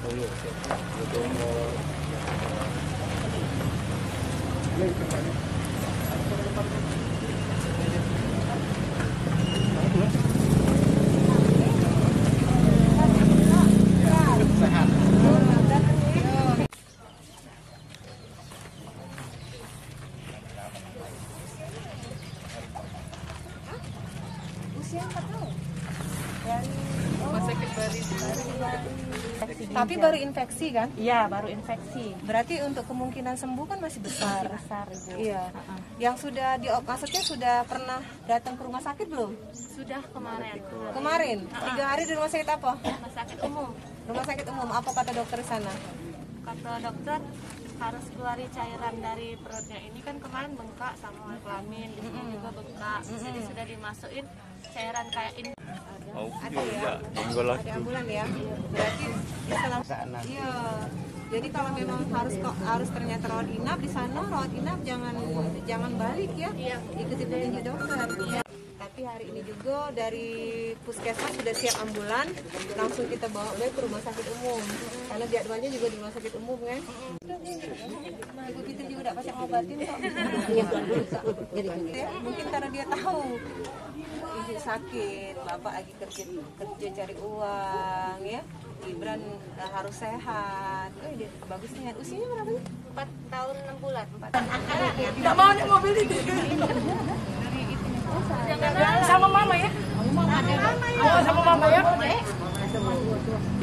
Usia 4 tahun. Tapi baru infeksi kan? Iya, baru infeksi. Berarti untuk kemungkinan sembuh kan masih besar. Besar, Ibu. Iya. Yang sudah maksudnya sudah pernah datang ke rumah sakit belum? Sudah kemarin. Kemarin. 3 hari di rumah sakit apa? Rumah sakit umum. Rumah sakit umum. Apa kata dokter di sana? Kata dokter harus keluari cairan dari perutnya. Ini kan kemarin bengkak sama kelamin, di sini juga bengkak. Jadi sudah dimasukin cairan kayak ini. Ada ya? Ada ambulan ya? Berarti setelah iya. Jadi kalau memang harus ternyata rawat inap di sana, rawat inap jangan balik ya. Ikuti petunjuk dokter. Ya. Tapi hari ini juga dari puskesmas sudah siap ambulan, langsung kita bawa ke rumah sakit umum. Karena jadwalnya juga di rumah sakit umum kan. Ibu kita juga tidak pasti ngobatin kok. Iya. Ya, mungkin karena dia tahu ibu sakit, bapak lagi kerja cari uang ya. Gibran harus sehat. Dia bagus nih. Usianya berapa sih? 4 tahun 6 bulan. 4 Nggak mau naik mobil itu. Sama mama ya? Oh, sama mama ya?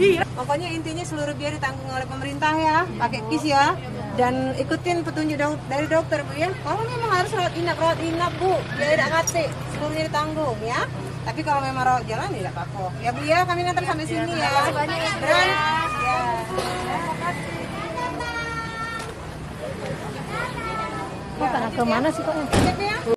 Iya. Pokoknya intinya seluruh biaya ditanggung oleh pemerintah ya, pakai KIS ya, dan ikutin petunjuk dari dokter Bu ya. Kalau memang harus rawat inap Bu, biaya tidak mati, seluruhnya ditanggung ya. Tapi kalau memang rawat jalan ya tidak apa-apa. Ya Bu ya, kami nanti sampai sini ya. Beran? Ya. Kemana sih kok?